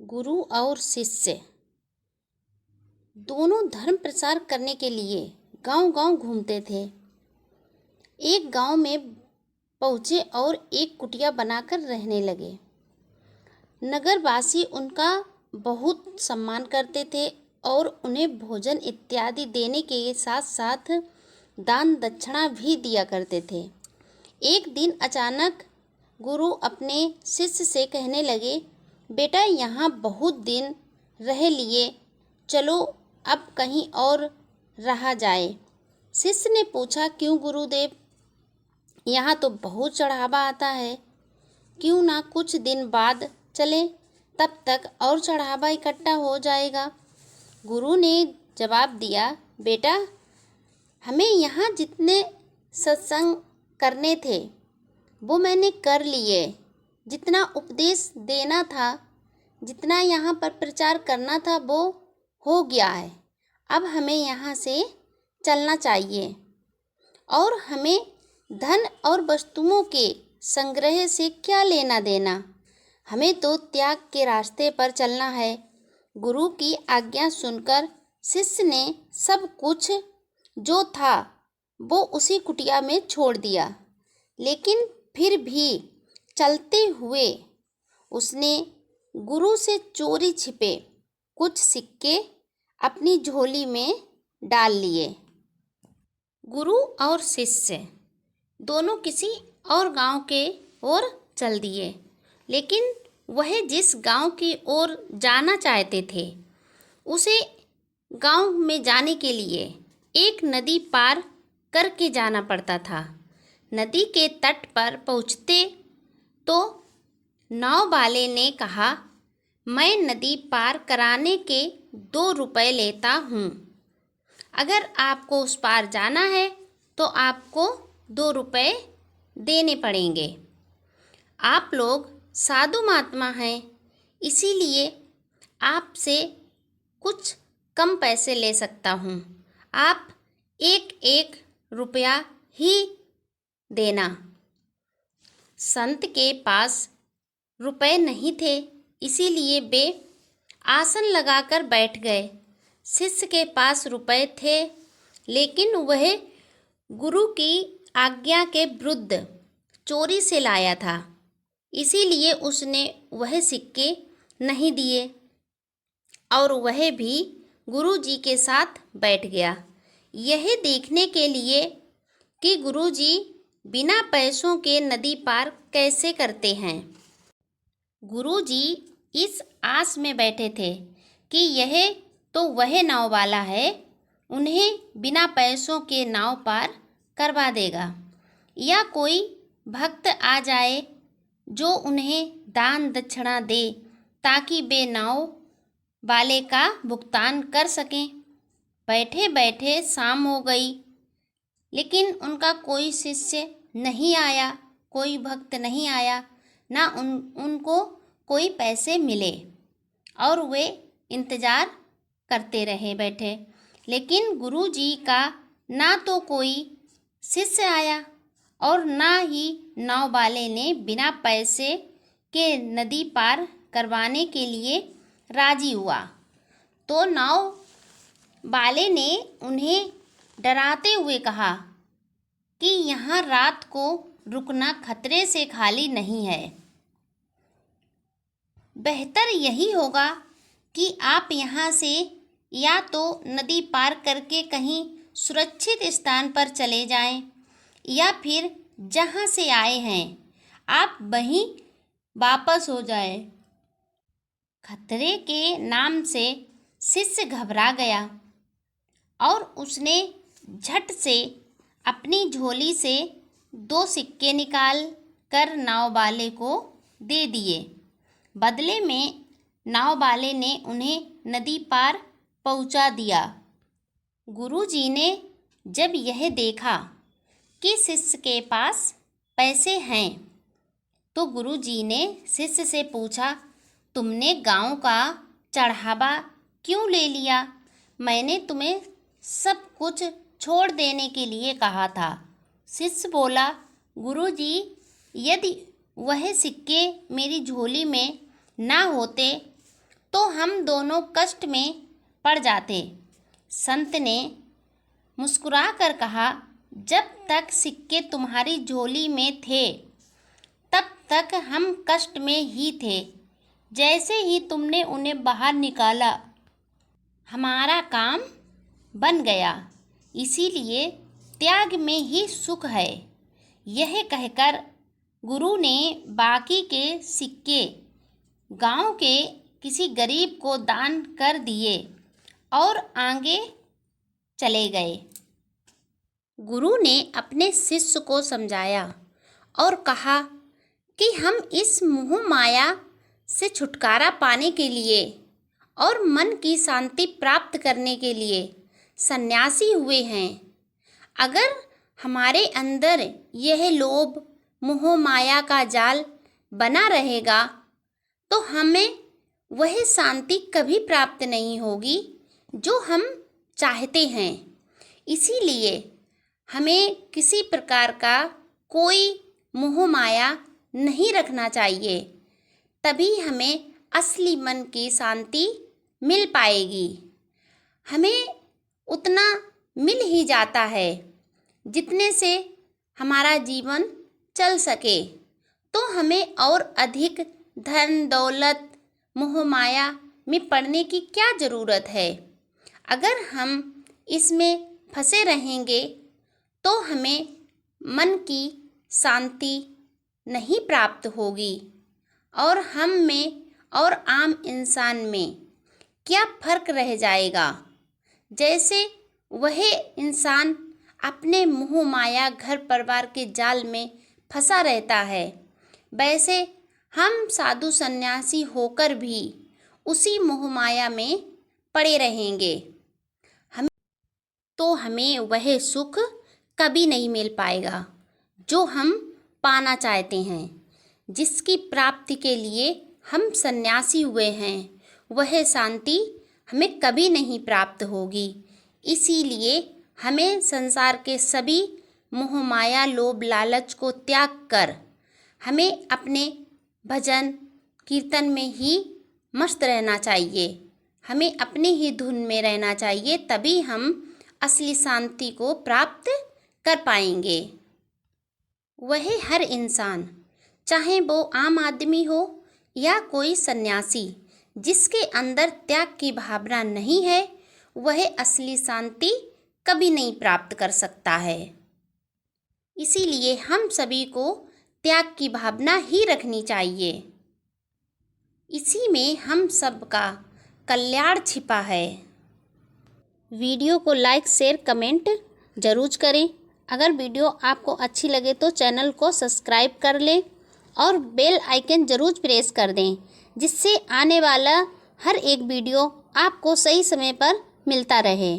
गुरु और शिष्य दोनों धर्म प्रचार करने के लिए गांव-गांव घूमते थे। एक गांव में पहुंचे और एक कुटिया बनाकर रहने लगे। नगरवासी उनका बहुत सम्मान करते थे और उन्हें भोजन इत्यादि देने के साथ साथ दान दक्षिणा भी दिया करते थे। एक दिन अचानक गुरु अपने शिष्य से कहने लगे, बेटा यहाँ बहुत दिन रह लिए, चलो अब कहीं और रहा जाए। शिष्य ने पूछा, क्यों गुरुदेव? यहाँ तो बहुत चढ़ावा आता है, क्यों ना कुछ दिन बाद चलें, तब तक और चढ़ावा इकट्ठा हो जाएगा। गुरु ने जवाब दिया, बेटा हमें यहाँ जितने सत्संग करने थे वो मैंने कर लिए, जितना उपदेश देना था, जितना यहाँ पर प्रचार करना था वो हो गया है। अब हमें यहाँ से चलना चाहिए और हमें धन और वस्तुओं के संग्रह से क्या लेना देना, हमें तो त्याग के रास्ते पर चलना है। गुरु की आज्ञा सुनकर शिष्य ने सब कुछ जो था वो उसी कुटिया में छोड़ दिया, लेकिन फिर भी चलते हुए उसने गुरु से चोरी छिपे कुछ सिक्के अपनी झोली में डाल लिए। गुरु और शिष्य दोनों किसी और गांव के ओर चल दिए, लेकिन वह जिस गांव की ओर जाना चाहते थे उसे गांव में जाने के लिए एक नदी पार करके जाना पड़ता था। नदी के तट पर पहुँचते तो नाव वाले ने कहा, मैं नदी पार कराने के 2 रुपए लेता हूँ। अगर आपको उस पार जाना है तो आपको 2 रुपए देने पड़ेंगे। आप लोग साधु महात्मा हैं, इसीलिए आपसे कुछ कम पैसे ले सकता हूँ। आप 1-1 रुपया ही देना। संत के पास रुपए नहीं थे, इसीलिए वे आसन लगाकर बैठ गए। शिष्य के पास रुपए थे, लेकिन वह गुरु की आज्ञा के विरुद्ध चोरी से लाया था, इसीलिए उसने वह सिक्के नहीं दिए और वह भी गुरु जी के साथ बैठ गया, यह देखने के लिए कि गुरु जी बिना पैसों के नदी पार कैसे करते हैं। गुरु जी इस आस में बैठे थे कि यह तो वह नाव वाला है, उन्हें बिना पैसों के नाव पार करवा देगा, या कोई भक्त आ जाए जो उन्हें दान दक्षिणा दे ताकि वे नाव वाले का भुगतान कर सकें। बैठे बैठे शाम हो गई, लेकिन उनका कोई शिष्य नहीं आया, कोई भक्त नहीं आया, ना उनको कोई पैसे मिले और वे इंतज़ार करते रहे बैठे। लेकिन गुरु जी का ना तो कोई शिष्य आया और ना ही नाव वाले ने बिना पैसे के नदी पार करवाने के लिए राजी हुआ। तो नाव वाले ने उन्हें डराते हुए कहा कि यहाँ रात को रुकना खतरे से खाली नहीं है। बेहतर यही होगा कि आप यहाँ से या तो नदी पार करके कहीं सुरक्षित स्थान पर चले जाएं, या फिर जहाँ से आए हैं आप वहीं वापस हो जाएं। खतरे के नाम से शिष्य घबरा गया और उसने झट से अपनी झोली से 2 सिक्के निकाल कर नाव वाले को दे दिए। बदले में नाव वाले ने उन्हें नदी पार पहुंचा दिया। गुरु जी ने जब यह देखा कि शिष्य के पास पैसे हैं तो गुरु जी ने शिष्य से पूछा, तुमने गांव का चढ़ावा क्यों ले लिया? मैंने तुम्हें सब कुछ छोड़ देने के लिए कहा था। शिष्य बोला, गुरुजी, यदि वह सिक्के मेरी झोली में ना होते तो हम दोनों कष्ट में पड़ जाते। संत ने मुस्कुरा कर कहा, जब तक सिक्के तुम्हारी झोली में थे तब तक हम कष्ट में ही थे। जैसे ही तुमने उन्हें बाहर निकाला हमारा काम बन गया। इसीलिए त्याग में ही सुख है। यह कहकर गुरु ने बाकी के सिक्के गांव के किसी गरीब को दान कर दिए और आगे चले गए। गुरु ने अपने शिष्य को समझाया और कहा कि हम इस मोह माया से छुटकारा पाने के लिए और मन की शांति प्राप्त करने के लिए सन्यासी हुए हैं। अगर हमारे अंदर यह लोभ मोह माया का जाल बना रहेगा तो हमें वह शांति कभी प्राप्त नहीं होगी जो हम चाहते हैं। इसीलिए हमें किसी प्रकार का कोई मोह माया नहीं रखना चाहिए, तभी हमें असली मन की शांति मिल पाएगी। हमें उतना मिल ही जाता है जितने से हमारा जीवन चल सके, तो हमें और अधिक धन दौलत मोह माया में पड़ने की क्या ज़रूरत है। अगर हम इसमें फंसे रहेंगे तो हमें मन की शांति नहीं प्राप्त होगी और हम में और आम इंसान में क्या फ़र्क रह जाएगा। जैसे वह इंसान अपने मोह माया घर परिवार के जाल में फंसा रहता है, वैसे हम साधु सन्यासी होकर भी उसी मोह माया में पड़े रहेंगे। हमें वह सुख कभी नहीं मिल पाएगा जो हम पाना चाहते हैं। जिसकी प्राप्ति के लिए हम सन्यासी हुए हैं, वह शांति हमें कभी नहीं प्राप्त होगी। इसीलिए हमें संसार के सभी मोह माया लोभ लालच को त्याग कर हमें अपने भजन कीर्तन में ही मस्त रहना चाहिए। हमें अपनी ही धुन में रहना चाहिए, तभी हम असली शांति को प्राप्त कर पाएंगे। वह हर इंसान, चाहे वो आम आदमी हो या कोई सन्यासी, जिसके अंदर त्याग की भावना नहीं है, वह असली शांति कभी नहीं प्राप्त कर सकता है। इसीलिए हम सभी को त्याग की भावना ही रखनी चाहिए। इसी में हम सबका कल्याण छिपा है। वीडियो को लाइक शेयर कमेंट ज़रूर करें। अगर वीडियो आपको अच्छी लगे तो चैनल को सब्सक्राइब कर लें और बेल आइकन ज़रूर प्रेस कर दें, जिससे आने वाला हर एक वीडियो आपको सही समय पर मिलता रहे।